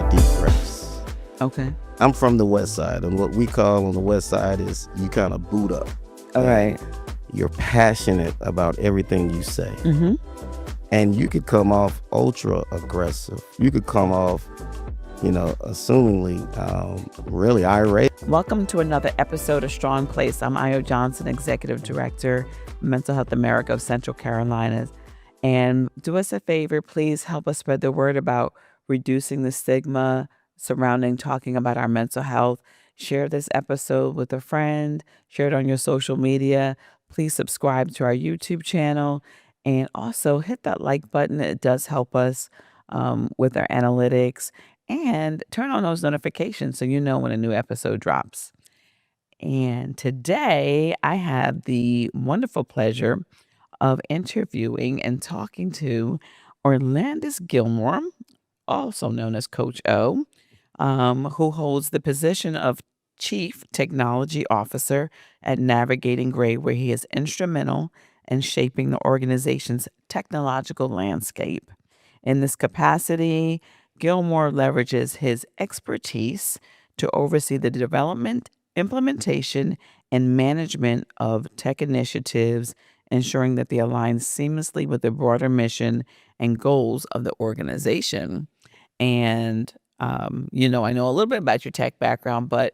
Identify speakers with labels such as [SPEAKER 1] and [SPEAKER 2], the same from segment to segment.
[SPEAKER 1] deep breaths.
[SPEAKER 2] Okay.
[SPEAKER 1] I'm from the West Side, and what we call on the West Side is you kind of boot up.
[SPEAKER 2] All right.
[SPEAKER 1] You're passionate about everything you say.
[SPEAKER 2] Mm-hmm.
[SPEAKER 1] And you could come off ultra aggressive. You could come off, assumingly really irate.
[SPEAKER 2] Welcome to another episode of Strong Place. I'm Io Johnson, Executive Director, Mental Health America of Central Carolina. And do us a favor, please help us spread the word about reducing the stigma surrounding talking about our mental health. Share this episode with a friend, share it on your social media. Please subscribe to our YouTube channel and also hit that like button. It does help us with our analytics, and turn on those notifications so you know when a new episode drops. And today I have the wonderful pleasure of interviewing and talking to Orlandus Gilmore, also known as Coach O, who holds the position of Chief Technology Officer at Navigating Gray, where he is instrumental in shaping the organization's technological landscape. In this capacity, Gilmore leverages his expertise to oversee the development, implementation, and management of tech initiatives, ensuring that they align seamlessly with the broader mission and goals of the organization. And, I know a little bit about your tech background, but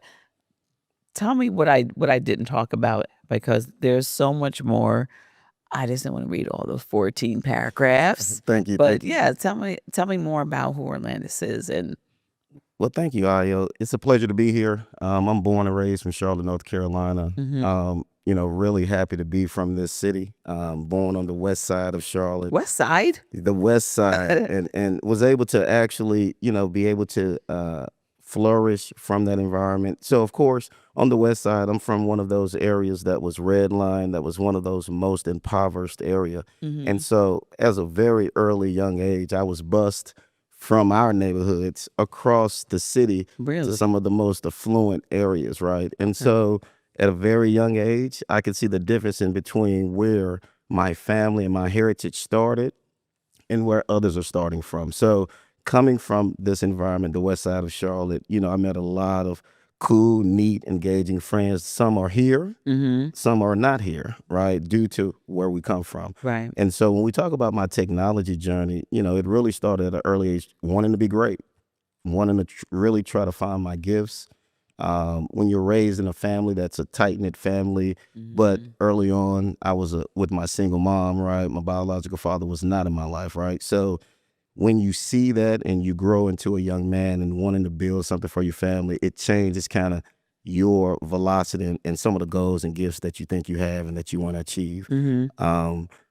[SPEAKER 2] tell me what I didn't talk about, because there's so much more. I just didn't want to read all those 14 paragraphs.
[SPEAKER 1] Thank you.
[SPEAKER 2] But yeah, tell me more about who Orlandus is. And
[SPEAKER 1] Well, thank you, Io. It's a pleasure to be here. I'm born and raised from Charlotte, North Carolina. Really happy to be from this city. Born on the west side of Charlotte.
[SPEAKER 2] West Side?
[SPEAKER 1] The west side, and was able to actually, be able to flourish from that environment. So, of course, on the west side, I'm from one of those areas that was redlined, that was one of those most impoverished area. And so, as a very early young age, I was bused from our neighborhoods across the city
[SPEAKER 2] Really?
[SPEAKER 1] to some of the most affluent areas, right? And so, at a very young age, I could see the difference in between where my family and my heritage started and where others are starting from. So coming from this environment, the west side of Charlotte, I met a lot of cool, neat, engaging friends. Some are here, some are not here, right, due to where we come from.
[SPEAKER 2] Right.
[SPEAKER 1] And so when we talk about my technology journey, it really started at an early age, wanting to be great, wanting to really try to find my gifts. When you're raised in a family that's a tight-knit family, but early on I was with my single mom, right? My biological father was not in my life, right? So when you see that and you grow into a young man and wanting to build something for your family, it changes kind of your velocity and some of the goals and gifts that you think you have and that you want to achieve.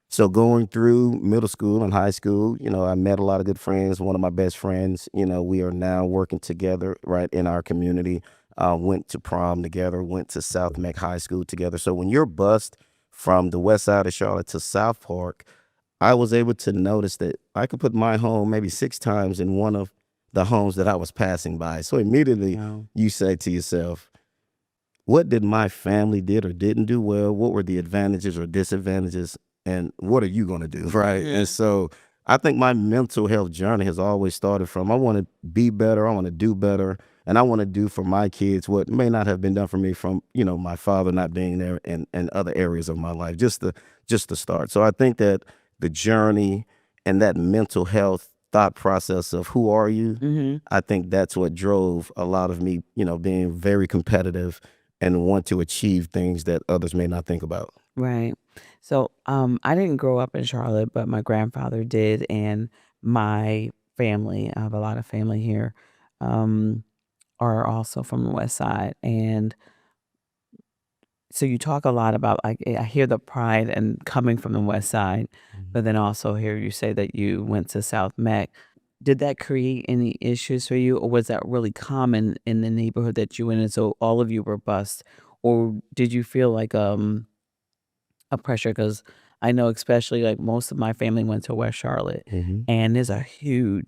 [SPEAKER 1] So going through middle school and high school, I met a lot of good friends. One of my best friends, we are now working together, right, in our community. Went to prom together, went to South Meck High School together. So when you're bused from the west side of Charlotte to South Park, I was able to notice that I could put my home maybe 6 times in one of the homes that I was passing by. So immediately you say to yourself, what did my family did or didn't do well? What were the advantages or disadvantages? And what are you going to do, right? And so I think my mental health journey has always started from, I want to be better, I want to do better, and I want to do for my kids what may not have been done for me from, my father not being there and other areas of my life, just to start. So I think that the journey and that mental health thought process of who are you, I think that's what drove a lot of me, being very competitive and want to achieve things that others may not think about.
[SPEAKER 2] Right. So I didn't grow up in Charlotte, but my grandfather did, and my family, I have a lot of family here, are also from the west side. And so you talk a lot about, like, I hear the pride and coming from the west side, but then also hear you say that you went to South Meck. Did that create any issues for you, or was that really common in the neighborhood that you went in? So all of you were bused, or did you feel like a pressure? Because I know, especially, like, most of my family went to West Charlotte, and there's a huge,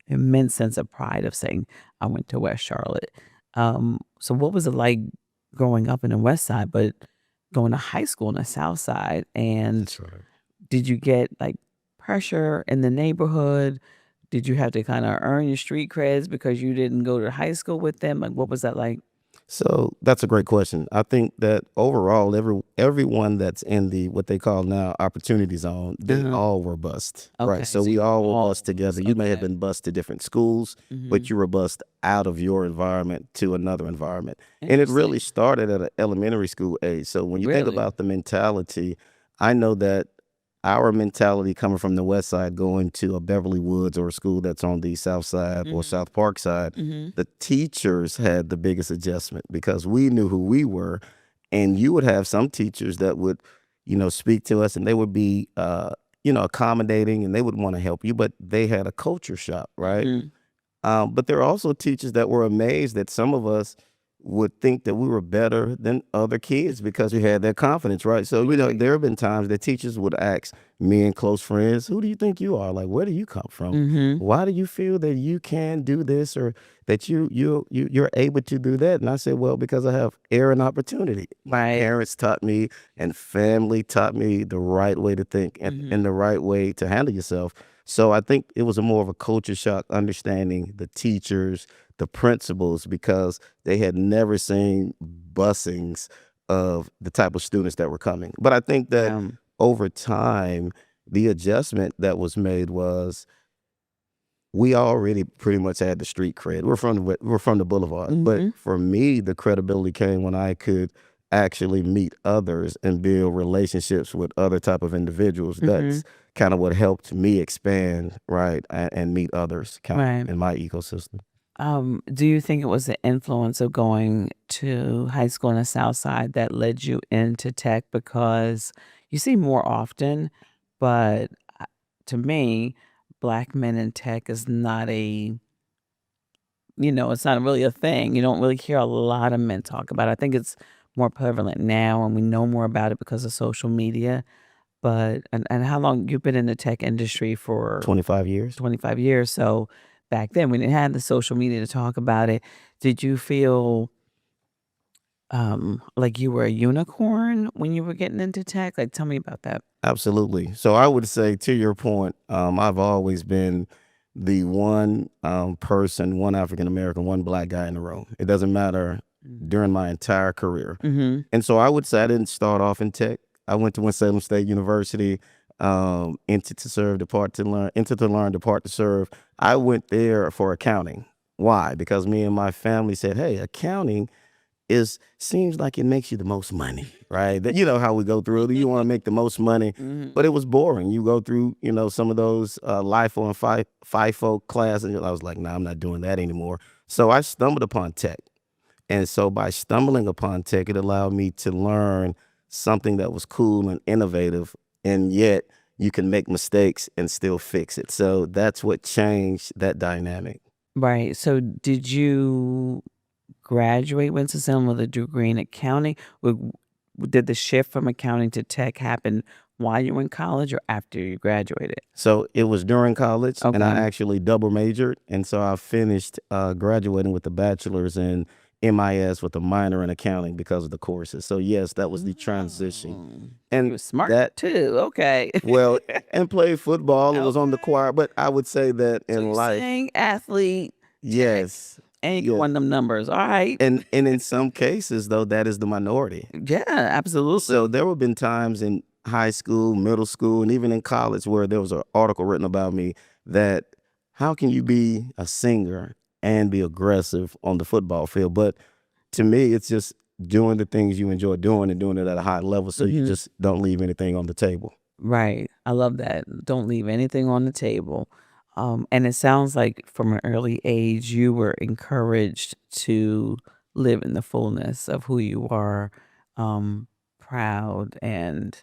[SPEAKER 2] immense sense of pride of saying I went to West Charlotte. So what was it like growing up in the west side, but going to high school in the south side? And
[SPEAKER 1] That's right.
[SPEAKER 2] did you get, like, pressure in the neighborhood did you have to kind of earn your street creds because you didn't go to high school with them? Like, what was that like?
[SPEAKER 1] So that's a great question. I think that overall, everyone that's in the what they call now opportunity zone, they
[SPEAKER 2] Uh-huh.
[SPEAKER 1] all were bused, right?
[SPEAKER 2] Okay,
[SPEAKER 1] So
[SPEAKER 2] so
[SPEAKER 1] we
[SPEAKER 2] you were
[SPEAKER 1] all were
[SPEAKER 2] all
[SPEAKER 1] bused together. You may have
[SPEAKER 2] okay.
[SPEAKER 1] been bused to different schools,
[SPEAKER 2] Mm-hmm.
[SPEAKER 1] but you were bused out of your environment to another environment, and it really
[SPEAKER 2] Interesting.
[SPEAKER 1] started at an elementary school age. So when you think
[SPEAKER 2] Really?
[SPEAKER 1] about the mentality, I know that our mentality coming from the west side going to a Beverly Woods or a school that's on the south side or
[SPEAKER 2] Mm-hmm.
[SPEAKER 1] South Park side,
[SPEAKER 2] Mm-hmm.
[SPEAKER 1] the teachers had the biggest adjustment because we knew who we were. And you would have some teachers that would, speak to us and they would be, accommodating and they would want to help you, but they had a culture shock, right?
[SPEAKER 2] Mm-hmm.
[SPEAKER 1] But there are also teachers that were amazed that some of us would think that we were better than other kids because we had that confidence, right? So,
[SPEAKER 2] Right.
[SPEAKER 1] there have been times that teachers would ask me and close friends, who do you think you are? Like, where do you come from?
[SPEAKER 2] Mm-hmm.
[SPEAKER 1] Why do you feel that you can do this or that you're able to do that? And I said, well, because I have air and opportunity. My
[SPEAKER 2] Right.
[SPEAKER 1] parents taught me and family taught me the right way to think and the right way to handle yourself. So I think it was a more of a culture shock understanding the teachers, the principals, because they had never seen busings of the type of students that were coming. But I think that
[SPEAKER 2] Yeah.
[SPEAKER 1] over time, the adjustment that was made was we already pretty much had the street cred. We're from the boulevard. But
[SPEAKER 2] Mm-hmm.
[SPEAKER 1] for me, the credibility came when I could actually meet others and build relationships with other type of individuals.
[SPEAKER 2] Mm-hmm.
[SPEAKER 1] That's kind of what helped me expand, right, and meet others kind
[SPEAKER 2] Right.
[SPEAKER 1] in my ecosystem.
[SPEAKER 2] Do you think it was the influence of going to high school in the South Side that led you into tech? Because you see more often, but to me, black men in tech is not it's not really a thing. You don't really hear a lot of men talk about it. I think it's more prevalent now and we know more about it because of social media. But, and how long you've been in the tech industry for?
[SPEAKER 1] 25 years.
[SPEAKER 2] 25 years. So back then, we didn't have the social media to talk about it. Did you feel like you were a unicorn when you were getting into tech? Like, tell me about that.
[SPEAKER 1] Absolutely. So I would say to your point, I've always been the one person, one African American, one black guy in the room. It doesn't matter during my entire career.
[SPEAKER 2] Mm-hmm.
[SPEAKER 1] And so I would say I didn't start off in tech. I went to Winston State University, entered to serve, depart to learn, entered to learn, depart to serve. I went there for accounting. Why? Because me and my family said, hey, accounting is seems like it makes you the most money, right? That you know how we go through it. You want to make the most money,
[SPEAKER 2] Mm-hmm.
[SPEAKER 1] but it was boring. You go through, some of those LIFO and FIFO classes, and I was like, nah, I'm not doing that anymore. So I stumbled upon tech. And so by stumbling upon tech, it allowed me to learn something that was cool and innovative, and yet you can make mistakes and still fix it. So that's what changed that dynamic.
[SPEAKER 2] Right. So, did you graduate Winston-Salem with a degree in accounting? Did the shift from accounting to tech happen while you were in college or after you graduated?
[SPEAKER 1] So it was during college, and I
[SPEAKER 2] Okay.
[SPEAKER 1] actually double majored, and so I finished graduating with a bachelor's in MIS with a minor in accounting because of the courses. So yes, that was the transition,
[SPEAKER 2] Mm. You
[SPEAKER 1] and
[SPEAKER 2] were smart
[SPEAKER 1] that
[SPEAKER 2] too. Okay.
[SPEAKER 1] well, and played football and was on the
[SPEAKER 2] Okay.
[SPEAKER 1] choir. But I would say that
[SPEAKER 2] So
[SPEAKER 1] in
[SPEAKER 2] you
[SPEAKER 1] life,
[SPEAKER 2] sang, athlete, tech,
[SPEAKER 1] yes,
[SPEAKER 2] and you got
[SPEAKER 1] yeah,
[SPEAKER 2] one of them numbers. All right.
[SPEAKER 1] and in some cases though, that is the minority.
[SPEAKER 2] Yeah,
[SPEAKER 1] So
[SPEAKER 2] absolutely.
[SPEAKER 1] there have been times in high school, middle school, and even in college where there was an article written about me that how can you be a singer and be aggressive on the football field? But to me, it's just doing the things you enjoy doing and doing it at a high level so you
[SPEAKER 2] Hmm.
[SPEAKER 1] just don't leave anything on the table.
[SPEAKER 2] Right. I love that. Don't leave anything on the table. And it sounds like from an early age, you were encouraged to live in the fullness of who you are, proud and,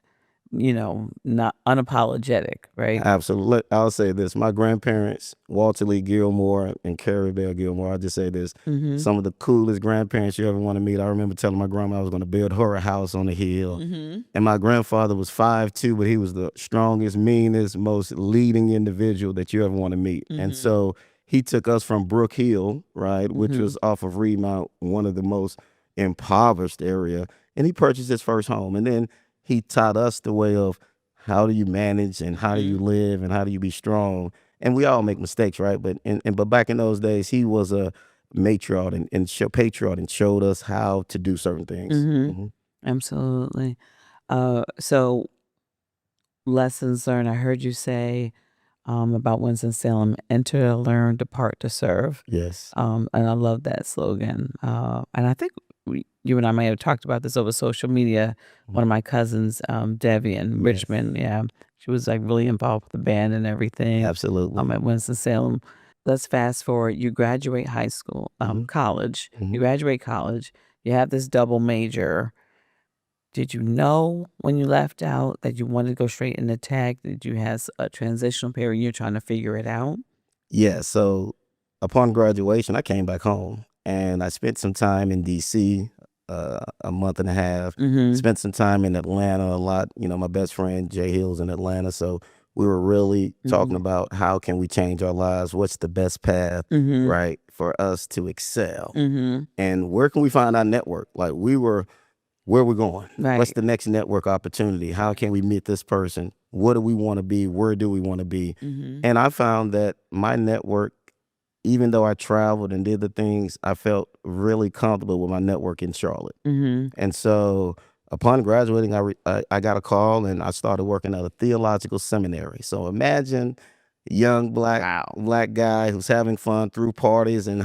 [SPEAKER 2] not unapologetic, right?
[SPEAKER 1] Absolutely. I'll say this. My grandparents, Walter Lee Gilmore and Carrie Bell Gilmore, I'll just say this.
[SPEAKER 2] Mm-hmm.
[SPEAKER 1] Some of the coolest grandparents you ever want to meet. I remember telling my grandma I was going to build her a house on the hill.
[SPEAKER 2] Mm-hmm.
[SPEAKER 1] And my grandfather was 5'2", but he was the strongest, meanest, most leading individual that you ever want to meet. And
[SPEAKER 2] Mm-hmm.
[SPEAKER 1] so he took us from Brook Hill, right, which
[SPEAKER 2] Mm-hmm.
[SPEAKER 1] was off of Remount, one of the most impoverished area. And he purchased his first home. And then he taught us the way of how do you manage and how do you live and how do you be strong. and we all make mistakes, right? But back in those days, he was a matriarch patriarch and showed us how to do certain things.
[SPEAKER 2] Mm-hmm. Absolutely. So lessons learned. I heard you say about Winston-Salem, enter to learn, depart to serve.
[SPEAKER 1] Yes.
[SPEAKER 2] And I love that slogan. And I think you and I may have talked about this over social media. One of my cousins, Debbie in Richmond, yeah, she was like really involved with the band and everything.
[SPEAKER 1] Absolutely.
[SPEAKER 2] At Winston-Salem. Let's fast forward. You graduate high school, college. You graduate college. You have this double major. Did you know when you left out that you wanted to go straight into tech? Did you have a transitional period? You're trying to figure it out?
[SPEAKER 1] Yeah. So upon graduation, I came back home and I spent some time in DC, a month and a half. Spent some time in Atlanta a lot. You know, my best friend Jay Hill's in Atlanta, so we were really talking about how can we change our lives. What's the best path, right, for us to excel, and where can we find our network? Like where we're going.
[SPEAKER 2] Right.
[SPEAKER 1] What's the next network opportunity? How can we meet this person? What do we want to be? Where do we want to be? And I found that my network, even though I traveled and did the things, I felt really comfortable with my network in Charlotte. And so upon graduating, I got a call and I started working at a theological seminary. So imagine a young black guy who's having fun, threw parties in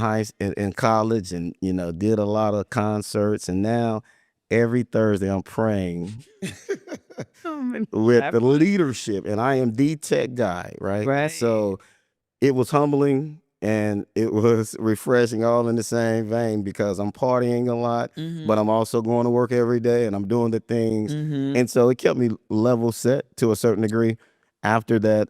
[SPEAKER 1] college, and did a lot of concerts, and now every Thursday I'm praying with the leadership, and I am the tech guy, right? So it was humbling and it was refreshing, all in the same vein, because I'm partying a lot, but I'm also going to work every day and I'm doing the things. And so it kept me level set to a certain degree. After that,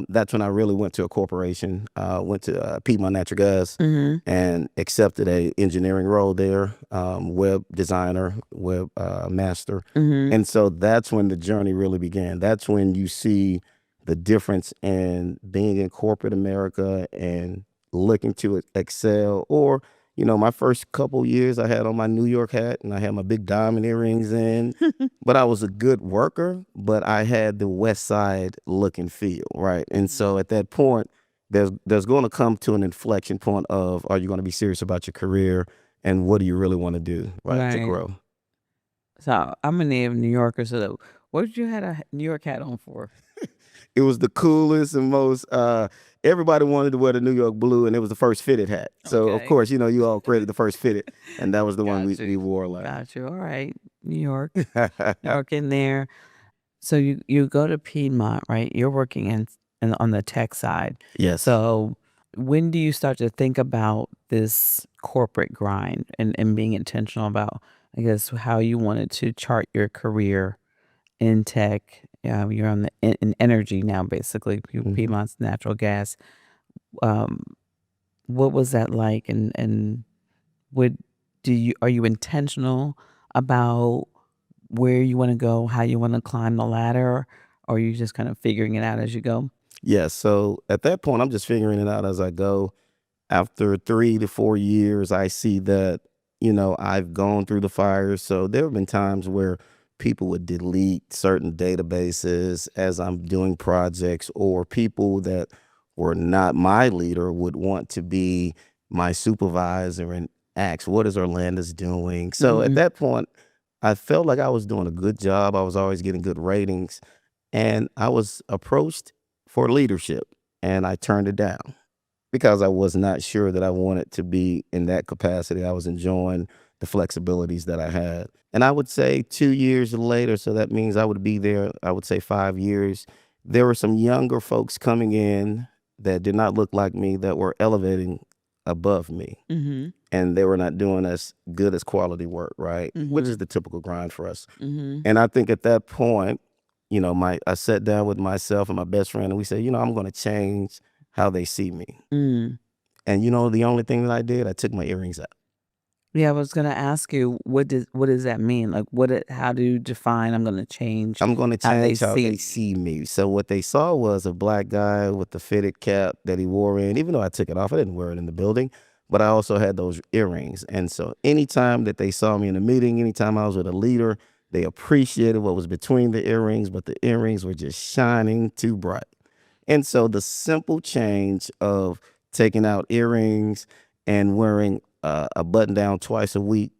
[SPEAKER 1] that's when I really went to a corporation, went to Piedmont Natural Gas, and accepted a engineering role there, web designer, web master. And so that's when the journey really began. That's when you see the difference in being in corporate America and looking to excel. Or, my first couple years I had on my New York hat and I had my big diamond earrings in, but I was a good worker, but I had the West Side look and feel, right? And so at that point, there's going to come to an inflection point of, are you going to be serious about your career and what do you really want to do, right, to grow?
[SPEAKER 2] So I'm a native New Yorker, so what did you have a New York hat on for?
[SPEAKER 1] It was the coolest and most, everybody wanted to wear the New York blue, and it was the first fitted hat. So, of course, you all created the first fitted, and that was the one we wore a lot.
[SPEAKER 2] Got you. All right. New York. New York in there. So you go to Piedmont, right? You're working in on the tech side.
[SPEAKER 1] Yes.
[SPEAKER 2] So when do you start to think about this corporate grind and being intentional about, I guess, how you wanted to chart your career in tech? You're on in energy now, basically. Piedmont's natural gas. What was that like? And are you intentional about where you want to go, how you want to climb the ladder, or are you just kind of figuring it out as you go?
[SPEAKER 1] Yeah. So at that point, I'm just figuring it out as I go. After 3 to 4 years, I see that, I've gone through the fires. So there have been times where people would delete certain databases as I'm doing projects, or people that were not my leader would want to be my supervisor and ask, what is Orlandus doing? So at that point, I felt like I was doing a good job. I was always getting good ratings, and I was approached for leadership, and I turned it down because I was not sure that I wanted to be in that capacity. I was enjoying the flexibilities that I had. And I would say 2 years later, so that means I would be there, I would say 5 years, there were some younger folks coming in that did not look like me that were elevating above me. And they were not doing as good as quality work, right? Which is the typical grind for us. And I think at that point, I sat down with myself and my best friend, and we said, I'm going to change how they see me. And the only thing that I did, I took my earrings out.
[SPEAKER 2] Yeah, I was gonna ask you, what does that mean? Like, how do you define I'm gonna change?
[SPEAKER 1] I'm going to change how
[SPEAKER 2] see
[SPEAKER 1] they see me. So what they saw was a black guy with the fitted cap that he wore in. Even though I took it off, I didn't wear it in the building, but I also had those earrings. And so anytime that they saw me in a meeting, anytime I was with a leader, they appreciated what was between the earrings, but the earrings were just shining too bright. And so the simple change of taking out earrings and wearing a button down twice a week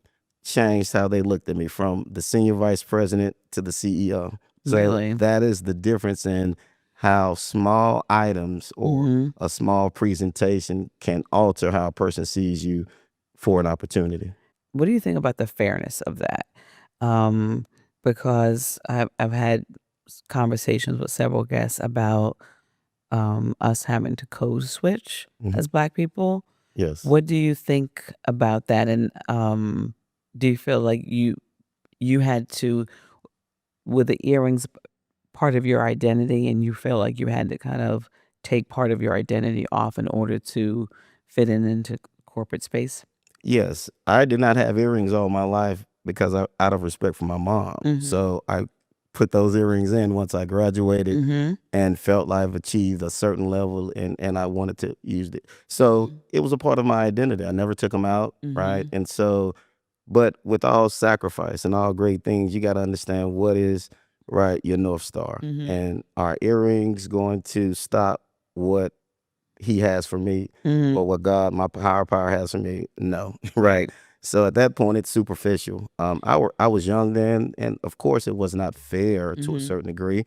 [SPEAKER 1] changed how they looked at me, from the senior vice president to the CEO. So
[SPEAKER 2] Really?
[SPEAKER 1] that is the difference in how small items or
[SPEAKER 2] Hmm.
[SPEAKER 1] a small presentation can alter how a person sees you for an opportunity.
[SPEAKER 2] What do you think about the fairness of that? Um, because I've had conversations with several guests about us having to code switch
[SPEAKER 1] Mhm.
[SPEAKER 2] as Black people.
[SPEAKER 1] Yes.
[SPEAKER 2] What do you think about that? And do you feel like you had to, with the earrings, part of your identity, and you feel like you had to kind of take part of your identity off in order to fit into corporate space?
[SPEAKER 1] Yes, I did not have earrings all my life because out of respect for my mom.
[SPEAKER 2] Mhm.
[SPEAKER 1] So I put those earrings in once I graduated
[SPEAKER 2] Mhm.
[SPEAKER 1] and felt like I've achieved a certain level, and I wanted to use it. So it was a part of my identity. I never took them out, right?
[SPEAKER 2] Mhm.
[SPEAKER 1] And so, but with all sacrifice and all great things, you got to understand what is, right, your North Star.
[SPEAKER 2] Mhm.
[SPEAKER 1] And are earrings going to stop what he has for me,
[SPEAKER 2] Mhm.
[SPEAKER 1] or what God, my higher power, has for me? No, right? So at that point, it's superficial. I was young then, and of course, it was not fair to a
[SPEAKER 2] Mhm.
[SPEAKER 1] certain degree,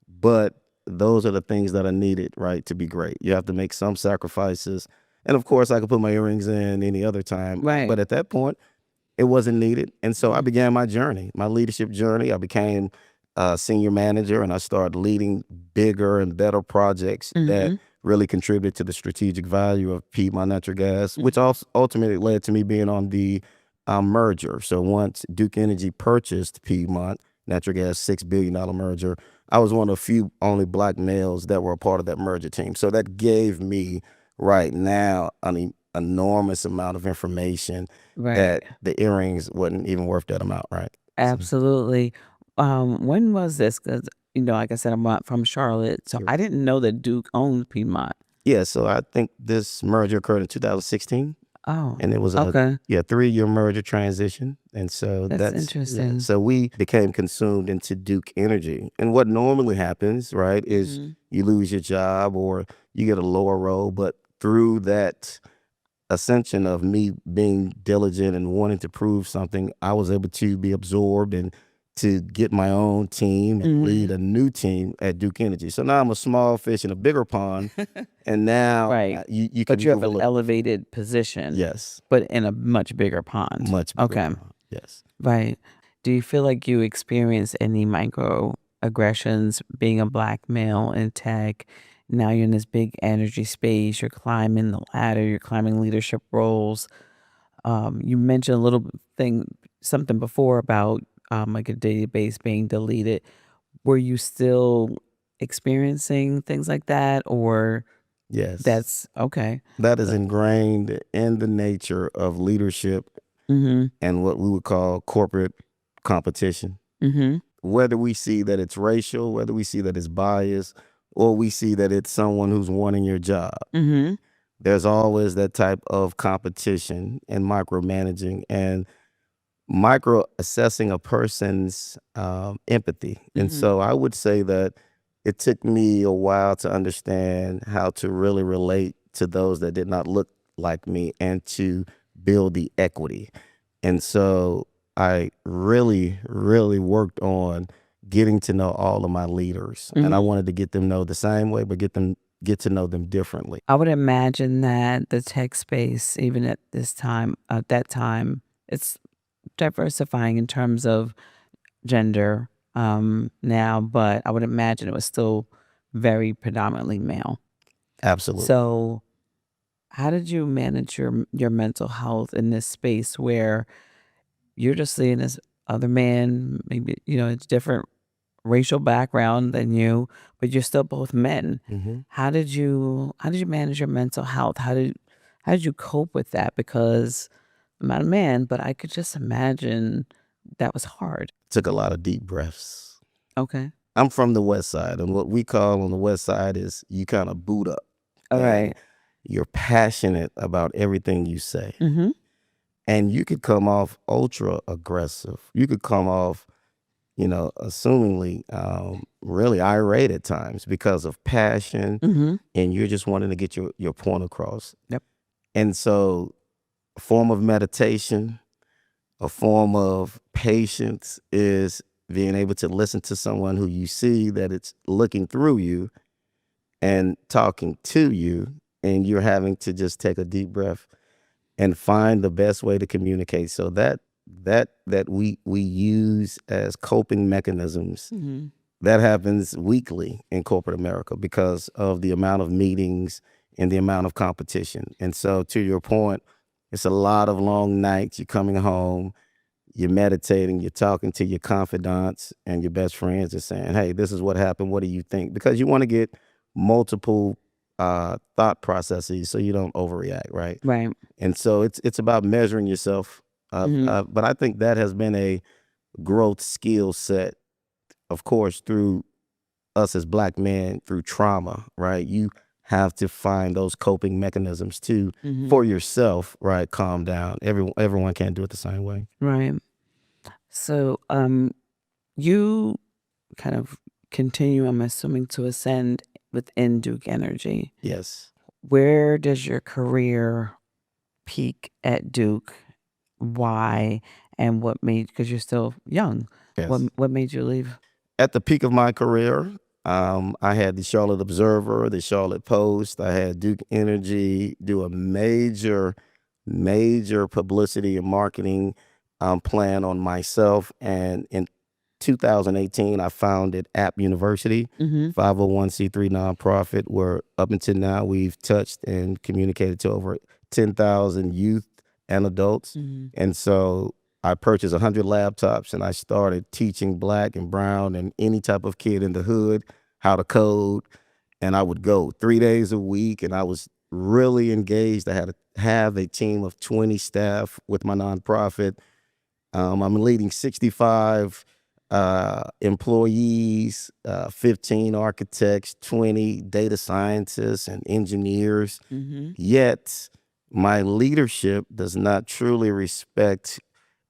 [SPEAKER 1] but those are the things that are needed, right, to be great. You have to make some sacrifices, and of course, I could put my earrings in any other time,
[SPEAKER 2] Right.
[SPEAKER 1] but at that point, it wasn't needed. And so I
[SPEAKER 2] Mhm.
[SPEAKER 1] began my journey, my leadership journey. I became a senior manager, and I started leading bigger and better projects that
[SPEAKER 2] Mhm.
[SPEAKER 1] really contributed to the strategic value of Piedmont Natural Gas, which
[SPEAKER 2] Mhm.
[SPEAKER 1] also ultimately led to me being on the merger. So once Duke Energy purchased Piedmont Natural Gas, $6 billion merger, I was one of the few only Black males that were a part of that merger team. So that gave me right now an enormous amount of information
[SPEAKER 2] Right.
[SPEAKER 1] that the earrings wasn't even worth that amount, right? So,
[SPEAKER 2] Absolutely. When was this? Because, like I said, I'm not from Charlotte, so
[SPEAKER 1] sure.
[SPEAKER 2] I didn't know that Duke owned Piedmont.
[SPEAKER 1] Yeah, so I think this merger occurred in 2016,
[SPEAKER 2] Oh,
[SPEAKER 1] and it was a,
[SPEAKER 2] okay.
[SPEAKER 1] yeah, 3-year merger transition. And so
[SPEAKER 2] That's
[SPEAKER 1] yeah,
[SPEAKER 2] interesting.
[SPEAKER 1] so we became consumed into Duke Energy. And what normally happens, right, is
[SPEAKER 2] Mhm.
[SPEAKER 1] you lose your job or you get a lower role, but through that ascension of me being diligent and wanting to prove something, I was able to be absorbed and to get my own team and lead
[SPEAKER 2] Mhm.
[SPEAKER 1] a new team at Duke Energy. So now I'm a small fish in a bigger pond, and now
[SPEAKER 2] Right.
[SPEAKER 1] you
[SPEAKER 2] But
[SPEAKER 1] can
[SPEAKER 2] you have
[SPEAKER 1] move a
[SPEAKER 2] an
[SPEAKER 1] little.
[SPEAKER 2] elevated position,
[SPEAKER 1] Yes,
[SPEAKER 2] but in a much bigger pond.
[SPEAKER 1] much bigger
[SPEAKER 2] Okay.
[SPEAKER 1] pond. Yes,
[SPEAKER 2] Right. Do you feel like you experience any microaggressions being a Black male in tech? Now you're in this big energy space, you're climbing the ladder, you're climbing leadership roles. You mentioned a little something before about like a database being deleted. Were you still experiencing things like that, or
[SPEAKER 1] yes.
[SPEAKER 2] that's okay?
[SPEAKER 1] That is ingrained in the nature of leadership
[SPEAKER 2] Mm-hmm.
[SPEAKER 1] and what we would call corporate competition.
[SPEAKER 2] Mm-hmm.
[SPEAKER 1] Whether we see that it's racial, whether we see that it's bias, or we see that it's someone who's wanting your job,
[SPEAKER 2] Mm-hmm.
[SPEAKER 1] there's always that type of competition and micromanaging and micro assessing a person's empathy. And
[SPEAKER 2] Mm-hmm.
[SPEAKER 1] so I would say that it took me a while to understand how to really relate to those that did not look like me and to build the equity. And so I really, really worked on getting to know all of my leaders. And I
[SPEAKER 2] Mm-hmm.
[SPEAKER 1] wanted to get them know the same way, but get to know them differently.
[SPEAKER 2] I would imagine that the tech space, even at that time, it's diversifying in terms of gender now, but I would imagine it was still very predominantly male.
[SPEAKER 1] Absolutely.
[SPEAKER 2] So, how did you manage your mental health in this space where you're just seeing this other man, maybe it's different racial background than you, but you're still both men.
[SPEAKER 1] Hmm.
[SPEAKER 2] How did you manage your mental health? How did you cope with that? Because I'm not a man, but I could just imagine that was hard.
[SPEAKER 1] Took a lot of deep breaths.
[SPEAKER 2] Okay.
[SPEAKER 1] I'm from the West Side, and what we call on the West Side is you kind of boot up
[SPEAKER 2] All
[SPEAKER 1] and
[SPEAKER 2] right.
[SPEAKER 1] you're passionate about everything you say.
[SPEAKER 2] Mhm.
[SPEAKER 1] And you could come off ultra aggressive. You could come off assumingly really irate at times because of passion,
[SPEAKER 2] Mm-hmm.
[SPEAKER 1] and you're just wanting to get your point across.
[SPEAKER 2] Yep.
[SPEAKER 1] And so a form of meditation, a form of patience is being able to listen to someone who you see that it's looking through you and talking to you, and you're having to just take a deep breath and find the best way to communicate. So that we use as coping mechanisms,
[SPEAKER 2] Mm-hmm.
[SPEAKER 1] that happens weekly in corporate America because of the amount of meetings and the amount of competition. And so, to your point, it's a lot of long nights. You're coming home, you're meditating, you're talking to your confidants and your best friends and saying, hey, this is what happened. What do you think? Because you want to get multiple thought processes so you don't overreact, right?
[SPEAKER 2] Right.
[SPEAKER 1] And so it's about measuring yourself.
[SPEAKER 2] Mm-hmm.
[SPEAKER 1] But I think that has been a growth skill set, of course, through us as Black men, through trauma, right? You have to find those coping mechanisms too
[SPEAKER 2] Mm-hmm.
[SPEAKER 1] for yourself, right? Calm down. Everyone can't do it the same way.
[SPEAKER 2] Right. So, you kind of continue, I'm assuming, to ascend within Duke Energy.
[SPEAKER 1] Yes.
[SPEAKER 2] Where does your career peak at Duke? Why? And what made, because you're still young,
[SPEAKER 1] Yes.
[SPEAKER 2] what made you leave?
[SPEAKER 1] At the peak of my career, I had the Charlotte Observer, the Charlotte Post. I had Duke Energy do a major publicity and marketing plan on myself. And in 2018, I founded AppYOUniversity,
[SPEAKER 2] Mm-hmm.
[SPEAKER 1] 501c3 nonprofit, where up until now we've touched and communicated to over 10,000 youth and adults.
[SPEAKER 2] Mm-hmm.
[SPEAKER 1] And so I purchased 100 laptops and I started teaching Black and brown and any type of kid in the hood how to code. And I would go 3 days a week, and I was really engaged. I had to have a team of 20 staff with my nonprofit. I'm leading 65 employees, 15 architects, 20 data scientists and engineers.
[SPEAKER 2] Mm-hmm.
[SPEAKER 1] Yet my leadership does not truly respect,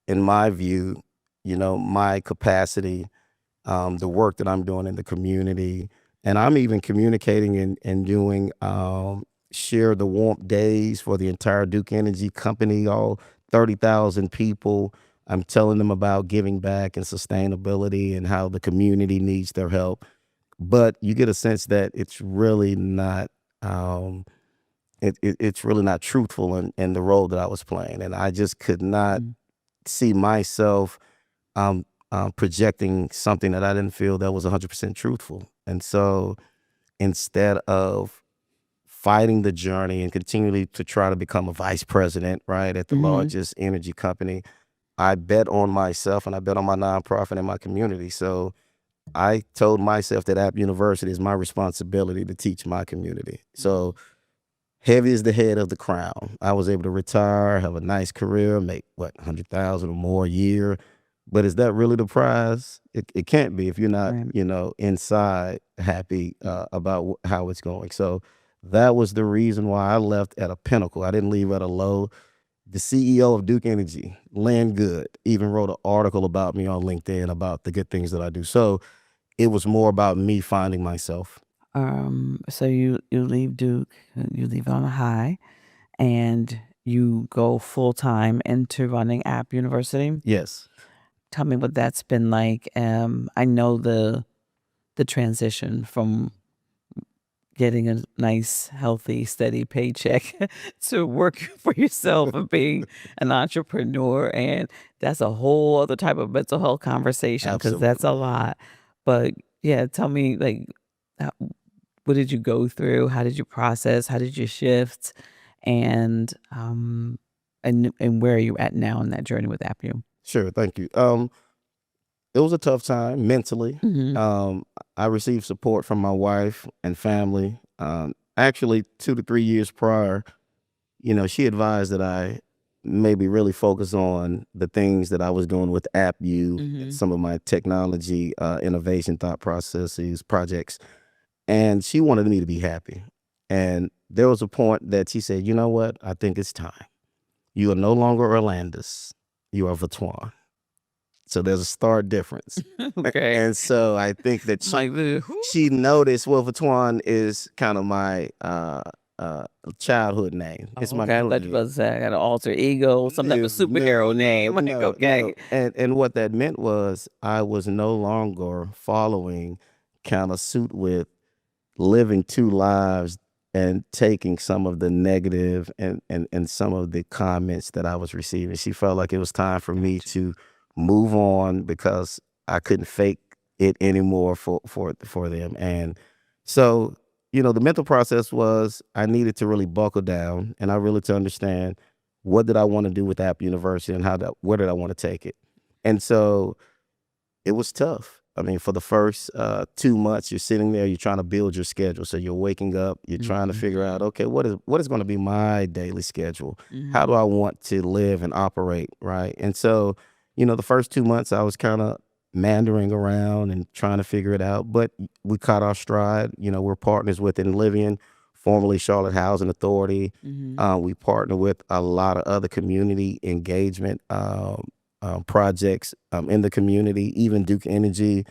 [SPEAKER 1] in my view, my capacity, the work that I'm doing in the community. And I'm even communicating and doing share the warmth days for the entire Duke Energy company, all 30,000 people. I'm telling them about giving back and sustainability and how the community needs their help. But you get a sense that it's really not it's really not truthful in the role that I was playing. And I just could not see myself projecting something that I didn't feel that was 100% truthful. And so instead of fighting the journey and continually to try to become a vice president, right, at the
[SPEAKER 2] Mm-hmm.
[SPEAKER 1] largest energy company, I bet on myself and I bet on my nonprofit and my community. So I told myself that AppYOuniversity is my responsibility to teach my community. So heavy is the head of the crown. I was able to retire, have a nice career, make 100,000 or more a year. But is that really the prize? It can't be if you're not,
[SPEAKER 2] Right.
[SPEAKER 1] inside happy about how it's going. So that was the reason why I left at a pinnacle. I didn't leave at a low. The CEO of Duke Energy, Lynn Good, even wrote an article about me on LinkedIn about the good things that I do. So it was more about me finding myself.
[SPEAKER 2] So you leave Duke, you leave on a high, and you go full time into running AppYOuniversity.
[SPEAKER 1] Yes.
[SPEAKER 2] Tell me what that's been like. I know the transition from getting a nice, healthy, steady paycheck to working for yourself and being an entrepreneur, and that's a whole other type of mental health conversation because that's a
[SPEAKER 1] Absolutely.
[SPEAKER 2] lot. But yeah, tell me, like, how, what did you go through? How did you process? How did you shift? And where are you at now in that journey with AppU?
[SPEAKER 1] Sure. Thank you. It was a tough time mentally.
[SPEAKER 2] Mm-hmm.
[SPEAKER 1] I received support from my wife and family. Actually, 2 to 3 years prior, she advised that I maybe really focus on the things that I was doing with AppU,
[SPEAKER 2] Mm-hmm.
[SPEAKER 1] some of my technology, innovation, thought processes, projects. And she wanted me to be happy. And there was a point that she said, you know what? I think it's time. You are no longer Orlandus. You are Vatuan. So there's a stark difference.
[SPEAKER 2] Okay.
[SPEAKER 1] And so I think that
[SPEAKER 2] Like,
[SPEAKER 1] she noticed, well, Vatuan is kind of my childhood name. It's my
[SPEAKER 2] okay, I thought you were about to say I got an alter ego, some type of superhero name. Like, okay.
[SPEAKER 1] And what that meant was I was no longer following kind of suit with living two lives and taking some of the negative and some of the comments that I was receiving. She felt like it was time for me to move on because I couldn't fake it anymore for them. And so, the mental process was I needed to really buckle down and I really to understand what did I want to do with App University and where did I want to take it. And so it was tough. I mean, for the first 2 months, you're sitting there, you're trying to build your schedule. So you're waking up, you're trying to figure out, okay, what is going to be my daily schedule? How do I want to live and operate, right? And so, the first 2 months, I was kind of mandering around and trying to figure it out. But we caught our stride. We're partners with Enlivian, formerly Charlotte Housing Authority. We partner with a lot of other community engagement projects in the community, even Duke Energy.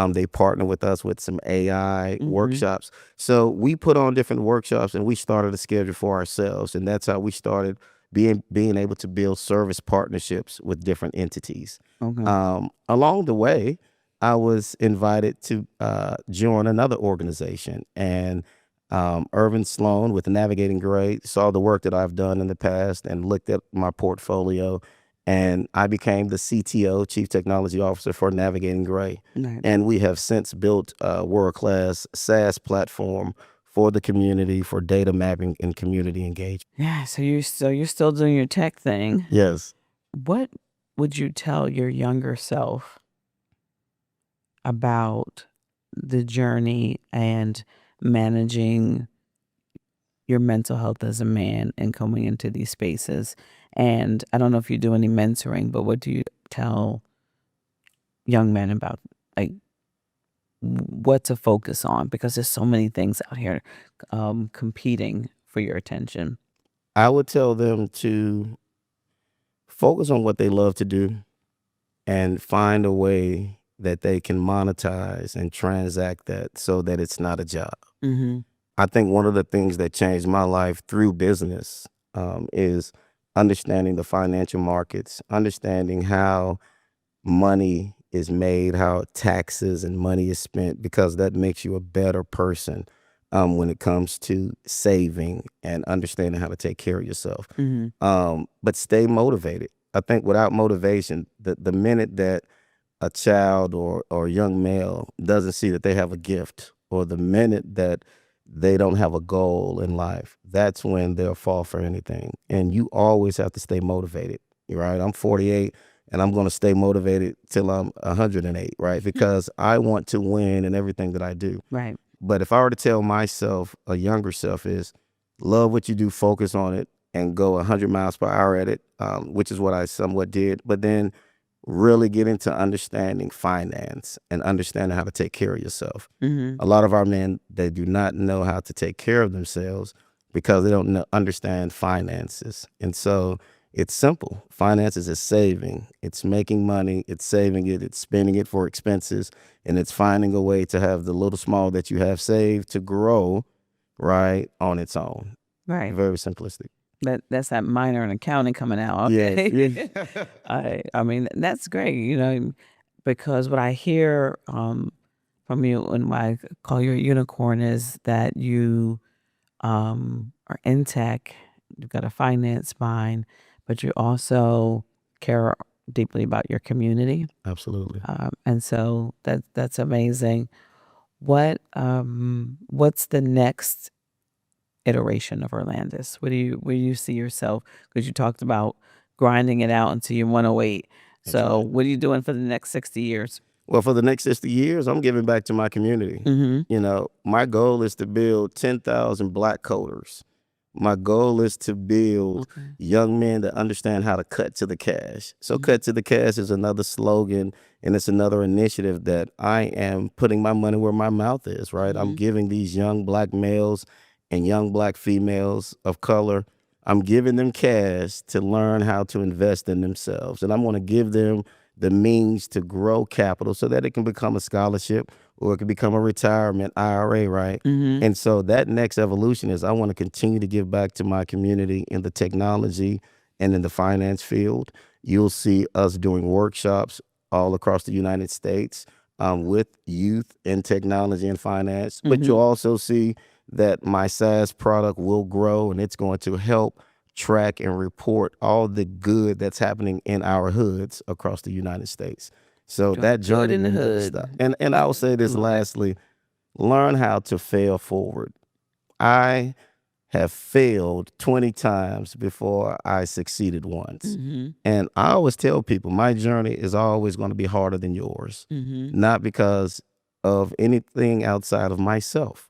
[SPEAKER 1] They partner with us with some AI workshops. So we put on different workshops and we started a schedule for ourselves. And that's how we started being able to build service partnerships with different entities.
[SPEAKER 2] Okay.
[SPEAKER 1] Along the way, I was invited to join another organization. And Irvin Sloan with Navigating Gray saw the work that I've done in the past and looked at my portfolio. And I became the CTO, Chief Technology Officer for Navigating Gray.
[SPEAKER 2] Nice.
[SPEAKER 1] And we have since built a world-class SaaS platform for the community for data mapping and community engagement.
[SPEAKER 2] Yeah. So you're still doing your tech thing.
[SPEAKER 1] Yes.
[SPEAKER 2] What would you tell your younger self about the journey and managing your mental health as a man and coming into these spaces? And I don't know if you do any mentoring, but what do you tell young men about, like, what to focus on? Because there's so many things out here competing for your attention.
[SPEAKER 1] I would tell them to focus on what they love to do and find a way that they can monetize and transact that so that it's not a job. I think one of the things that changed my life through business is understanding the financial markets, understanding how money is made, how taxes and money is spent, because that makes you a better person when it comes to saving and understanding how to take care of yourself. But stay motivated. I think without motivation, the minute that a child or a young male doesn't see that they have a gift, or the minute that they don't have a goal in life, that's when they'll fall for anything. And you always have to stay motivated, right? I'm 48 and I'm going to stay motivated till I'm 108, right? Because I want to win in everything that I do.
[SPEAKER 2] Right.
[SPEAKER 1] But if I were to tell myself, a younger self, is love what you do, focus on it, and go 100 miles per hour at it, which is what I somewhat did. But then really get into understanding finance and understanding how to take care of yourself. A lot of our men, they do not know how to take care of themselves because they don't understand finances. And so it's simple. Finances is saving. It's making money. It's saving it. It's spending it for expenses. And it's finding a way to have the little small that you have saved to grow, right, on its own.
[SPEAKER 2] Right.
[SPEAKER 1] Very simplistic.
[SPEAKER 2] That's that minor in accounting coming out.
[SPEAKER 1] Yes.
[SPEAKER 2] Okay. I mean, that's great, because what I hear from you and why I call you a unicorn is that you are in tech, you've got a finance mind, but you also care deeply about your community.
[SPEAKER 1] Absolutely.
[SPEAKER 2] And so that's amazing. What's the next iteration of Orlandus? Where do you see yourself? Because you talked about grinding it out until you're 108. So what are you doing for the next 60 years?
[SPEAKER 1] Well, for the next 60 years, I'm giving back to my community. My goal is to build 10,000 Black coders. My goal is to build young men that understand how to cut to the cash. So cut to the cash is another slogan, and it's another initiative that I am putting my money where my mouth is, right? I'm giving these young Black males and young Black females of color, I'm giving them cash to learn how to invest in themselves. And I'm going to give them the means to grow capital so that it can become a scholarship or it can become a retirement IRA, right?
[SPEAKER 2] Mm-hmm.
[SPEAKER 1] And so that next evolution is I want to continue to give back to my community in the technology and in the finance field. You'll see us doing workshops all across the United States with youth in technology and finance. But
[SPEAKER 2] Mm-hmm.
[SPEAKER 1] you'll also see that my SaaS product will grow, and it's going to help track and report all the good that's happening in our hoods across the United States. So
[SPEAKER 2] Doing
[SPEAKER 1] that
[SPEAKER 2] good
[SPEAKER 1] journey
[SPEAKER 2] in the
[SPEAKER 1] will never
[SPEAKER 2] hood.
[SPEAKER 1] stop. And I will say this
[SPEAKER 2] Love it.
[SPEAKER 1] lastly, learn how to fail forward. I have failed 20 times before I succeeded once.
[SPEAKER 2] Mm-hmm.
[SPEAKER 1] And I always tell people my journey is always going to be harder than yours,
[SPEAKER 2] Mm-hmm.
[SPEAKER 1] not because of anything outside of myself,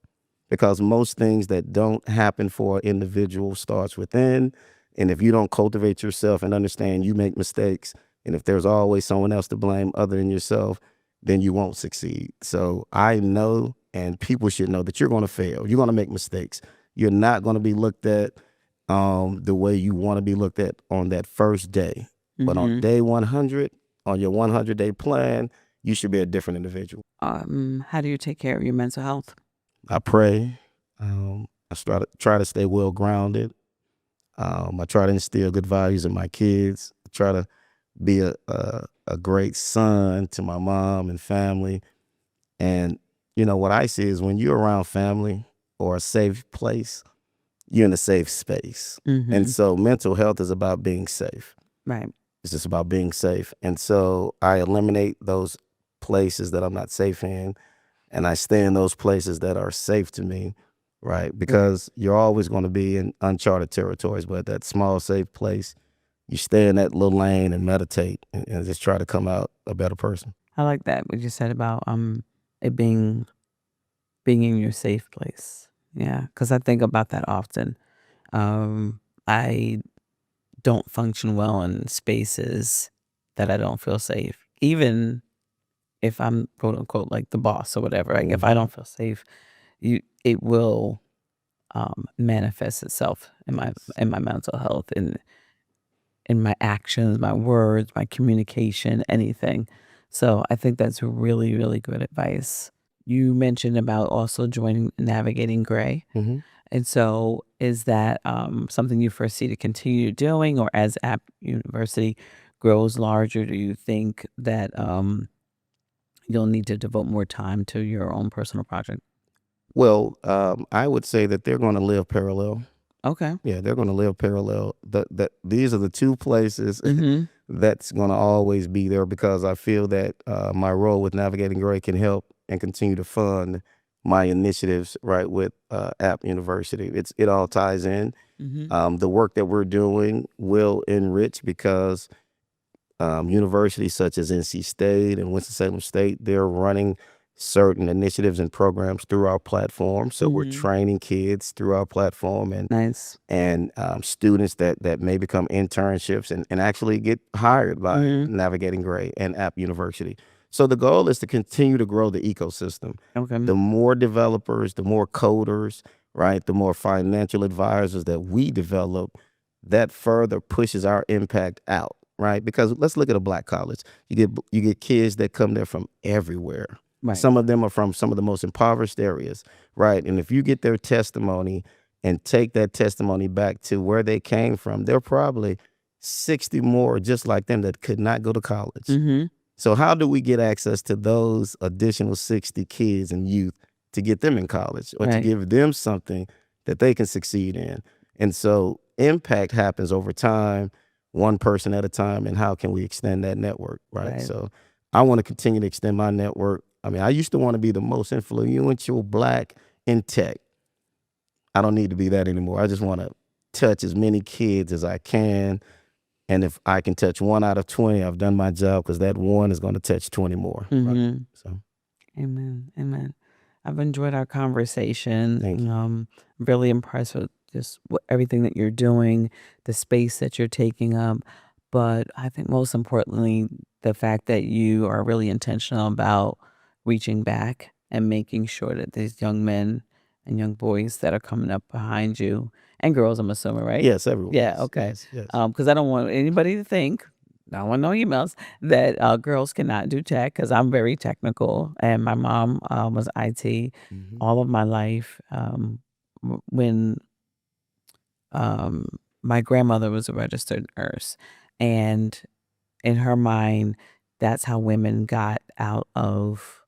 [SPEAKER 1] because most things that don't happen for an individual starts within. And if you don't cultivate yourself and understand you make mistakes, and if there's always someone else to blame other than yourself, then you won't succeed. So I know, and people should know, that you're going to fail. You're going to make mistakes. You're not going to be looked at the way you want to be looked at on that first day. But on
[SPEAKER 2] Mm-hmm.
[SPEAKER 1] day 100, on your 100-day plan, you should be a different individual.
[SPEAKER 2] How do you take care of your mental health?
[SPEAKER 1] I pray. I try to stay well grounded. I try to instill good values in my kids. I try to be a great son to my mom and family. And, what I see is when you're around family or a safe place, you're in a safe space.
[SPEAKER 2] Mm-hmm.
[SPEAKER 1] And so mental health is about being safe.
[SPEAKER 2] Right.
[SPEAKER 1] It's just about being safe. And so I eliminate those places that I'm not safe in, and I stay in those places that are safe to me, right? Because you're always going to be in uncharted territories, but that small, safe place, you stay in that little lane and meditate and just try to come out a better person.
[SPEAKER 2] I like that what you said about it being in your safe place. Yeah, because I think about that often. I don't function well in spaces that I don't feel safe, even if I'm quote unquote like the boss or whatever. Like if I don't feel safe, it will manifest itself in my mental health, in my actions, my words, my communication, anything. So I think that's really, really good advice. You mentioned about also joining Navigating Gray.
[SPEAKER 1] Mhm.
[SPEAKER 2] And so is that something you foresee to continue doing, or as App University grows larger, do you think that you'll need to devote more time to your own personal project?
[SPEAKER 1] Well, I would say that they're going to live parallel.
[SPEAKER 2] Okay.
[SPEAKER 1] Yeah, they're going to live parallel. These are the two places
[SPEAKER 2] Mm-hmm.
[SPEAKER 1] that's going to always be there, because I feel that my role with Navigating Gray can help and continue to fund my initiatives, right, with App University. It all ties in.
[SPEAKER 2] Mm-hmm.
[SPEAKER 1] The work that we're doing will enrich, because universities such as NC State and Winston-Salem State, they're running certain initiatives and programs through our platform. So we're
[SPEAKER 2] Mm-hmm.
[SPEAKER 1] training kids through our platform, and
[SPEAKER 2] Nice.
[SPEAKER 1] students that may become internships and actually get hired by
[SPEAKER 2] Mm-hmm.
[SPEAKER 1] Navigating Gray and App University. So the goal is to continue to grow the ecosystem.
[SPEAKER 2] Okay.
[SPEAKER 1] The more developers, the more coders, right? The more financial advisors that we develop, that further pushes our impact out, right? Because let's look at a black college. You get kids that come there from everywhere.
[SPEAKER 2] Right.
[SPEAKER 1] Some of them are from some of the most impoverished areas, right? And if you get their testimony and take that testimony back to where they came from, there are probably 60 more just like them that could not go to college.
[SPEAKER 2] Mm-hmm.
[SPEAKER 1] So how do we get access to those additional 60 kids and youth to get them in college, or to
[SPEAKER 2] Right.
[SPEAKER 1] give them something that they can succeed in? And so impact happens over time, one person at a time, and how can we extend that network, right?
[SPEAKER 2] Right.
[SPEAKER 1] So I want to continue to extend my network. I mean, I used to want to be the most influential black in tech. I don't need to be that anymore. I just want to touch as many kids as I can. And if I can touch 1 out of 20, I've done my job, because that one is going to touch 20 more. Right?
[SPEAKER 2] Mm-hmm.
[SPEAKER 1] So,
[SPEAKER 2] Amen. Amen. I've enjoyed our conversation.
[SPEAKER 1] thank you.
[SPEAKER 2] I'm really impressed with just everything that you're doing, the space that you're taking up. But I think most importantly, the fact that you are really intentional about reaching back and making sure that these young men and young boys that are coming up behind you, and girls, I'm assuming, right?
[SPEAKER 1] Yes, everyone.
[SPEAKER 2] Yeah.
[SPEAKER 1] Yes,
[SPEAKER 2] Okay.
[SPEAKER 1] yes, yes.
[SPEAKER 2] Because I don't want anybody to think I want no emails that girls cannot do tech because I'm very technical, and my mom was IT
[SPEAKER 1] Hmm.
[SPEAKER 2] all of my life. When um, my grandmother was a registered nurse, and in her mind, that's how women got out of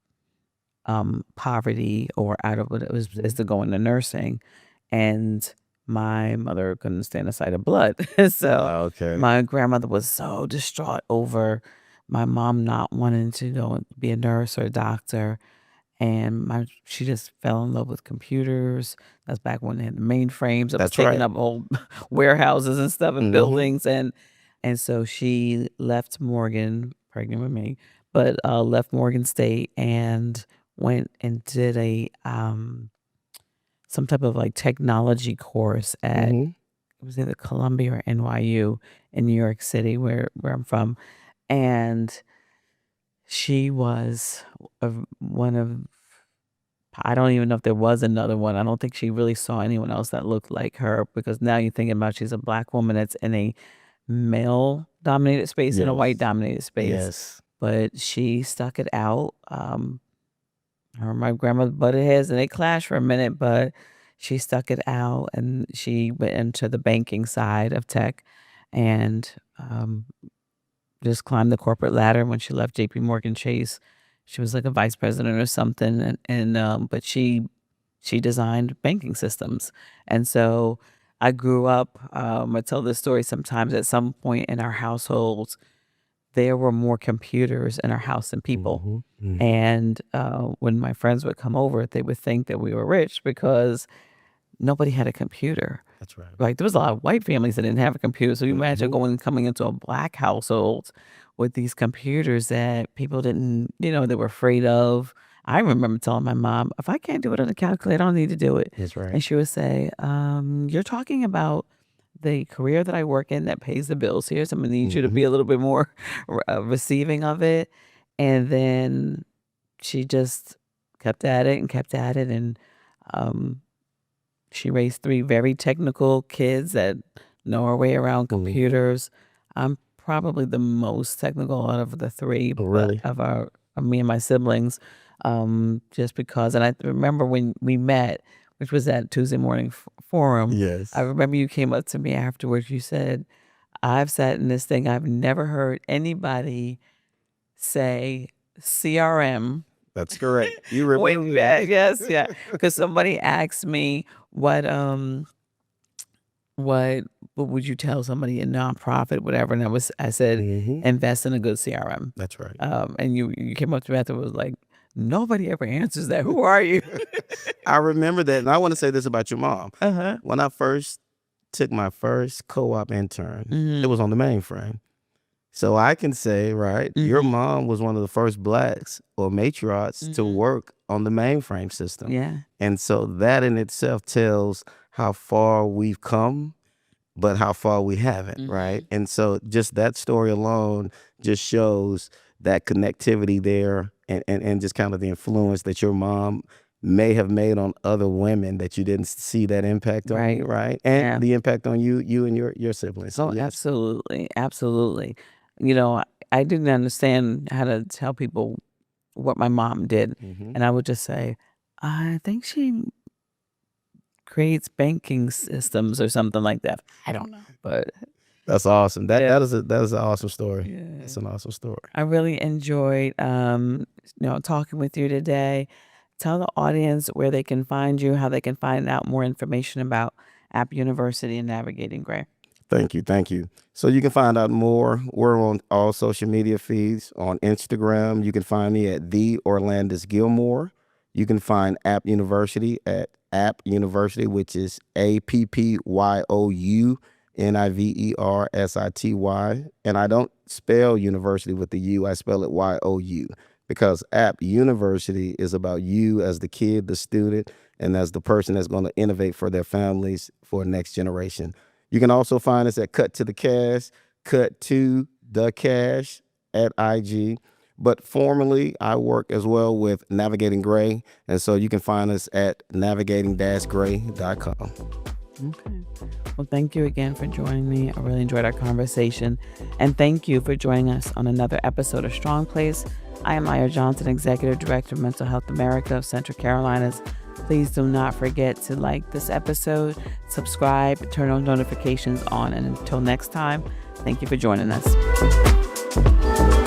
[SPEAKER 2] poverty or out of what it was is to go into nursing. And my mother couldn't stand the sight of blood. So
[SPEAKER 1] Okay.
[SPEAKER 2] my grandmother was so distraught over my mom not wanting to go and be a nurse or a doctor. And she just fell in love with computers. That's back when they had the mainframes that was
[SPEAKER 1] That's
[SPEAKER 2] taking
[SPEAKER 1] right.
[SPEAKER 2] up whole warehouses and stuff and
[SPEAKER 1] Hmm.
[SPEAKER 2] buildings. And so she left Morgan, pregnant with me, but left Morgan State and went and did a some type of like technology course at,
[SPEAKER 1] Hmm.
[SPEAKER 2] it was either Columbia or NYU in New York City, where I'm from. And she was one of, I don't even know if there was another one. I don't think she really saw anyone else that looked like her, because now you're thinking about, she's a black woman that's in a male dominated space, in a white
[SPEAKER 1] Yes.
[SPEAKER 2] dominated space.
[SPEAKER 1] Yes.
[SPEAKER 2] But she stuck it out. Her and my grandmother butted heads and they clashed for a minute, but she stuck it out and she went into the banking side of tech, and just climbed the corporate ladder. When she left JP Morgan Chase, she was like a vice president or something, and but she designed banking systems. And so I grew up, I tell this story sometimes, at some point in our households, there were more computers in our house than people.
[SPEAKER 1] Hmm. Hmm.
[SPEAKER 2] And when my friends would come over, they would think that we were rich because nobody had a computer.
[SPEAKER 1] That's right.
[SPEAKER 2] Like, there was a lot of white families that didn't have a computer. So you imagine
[SPEAKER 1] Hmm.
[SPEAKER 2] coming into a black household with these computers that people didn't, they were afraid of. I remember telling my mom, if I can't do it on a calculator, I don't need to do it.
[SPEAKER 1] That's right.
[SPEAKER 2] And she would say, you're talking about the career that I work in that pays the bills here. So I'm going to need you to be
[SPEAKER 1] Hmm.
[SPEAKER 2] a little bit more receiving of it. And then she just kept at it and kept at it. And um, she raised three very technical kids that know our way around
[SPEAKER 1] Hmm.
[SPEAKER 2] computers. I'm probably the most technical out of the three,
[SPEAKER 1] Oh,
[SPEAKER 2] but
[SPEAKER 1] really?
[SPEAKER 2] of me and my siblings, just because. And I remember when we met, which was at Tuesday Morning Forum. I
[SPEAKER 1] Yes.
[SPEAKER 2] remember you came up to me afterwards. You said, "I've sat in this thing. I've never heard anybody say CRM."
[SPEAKER 1] That's correct. You remember
[SPEAKER 2] Wait,
[SPEAKER 1] that?
[SPEAKER 2] yes, yeah. Because somebody asked me what what would you tell somebody in nonprofit, whatever, and I said,
[SPEAKER 1] Hmm.
[SPEAKER 2] invest in a good CRM.
[SPEAKER 1] That's right.
[SPEAKER 2] And you came up to me after, was like, nobody ever answers that. Who are you?
[SPEAKER 1] I remember that, and I want to say this about your mom.
[SPEAKER 2] Uh-huh.
[SPEAKER 1] When I first took my first co-op intern, it
[SPEAKER 2] Mhm.
[SPEAKER 1] was on the mainframe. So I can say, right, your
[SPEAKER 2] Mhm.
[SPEAKER 1] mom was one of the first blacks or matriarchs to
[SPEAKER 2] Mhm.
[SPEAKER 1] work on the mainframe system.
[SPEAKER 2] Yeah.
[SPEAKER 1] And so that in itself tells how far we've come, but how far we haven't, right?
[SPEAKER 2] Mhm.
[SPEAKER 1] And so just that story alone just shows that connectivity there, and just kind of the influence that your mom may have made on other women that you didn't see that impact on,
[SPEAKER 2] Right.
[SPEAKER 1] right? And
[SPEAKER 2] Yeah.
[SPEAKER 1] the impact on you and your siblings. So
[SPEAKER 2] Oh,
[SPEAKER 1] yes.
[SPEAKER 2] absolutely. Absolutely. You know, I didn't understand how to tell people what my mom did.
[SPEAKER 1] Hmm.
[SPEAKER 2] And I would just say, I think she creates banking systems or something like that. I don't know. But
[SPEAKER 1] That's awesome. That
[SPEAKER 2] yeah.
[SPEAKER 1] that is an awesome story.
[SPEAKER 2] Yeah.
[SPEAKER 1] That's an awesome story.
[SPEAKER 2] I really enjoyed talking with you today. Tell the audience where they can find you, how they can find out more information about App University and Navigating Gray.
[SPEAKER 1] Thank you. Thank you. So you can find out more. We're on all social media feeds. On Instagram, you can find me at the Orlandus Gilmore. You can find App University at App University, which is AppYouuniversity. And I don't spell university with the U. I spell it YOU, because App University is about you as the kid, the student, and as the person that's going to innovate for their families for next generation. You can also find us at Cut to the Cash, Cut to the Cash at IG. But formerly, I work as well with Navigating Gray. And so you can find us at navigating-gray.com.
[SPEAKER 2] Okay. Well, thank you again for joining me. I really enjoyed our conversation. And thank you for joining us on another episode of Strong Place. I am Aya Johnson, Executive Director of Mental Health America of Central Carolinas. Please do not forget to like this episode, subscribe, turn on notifications on. And until next time, thank you for joining us.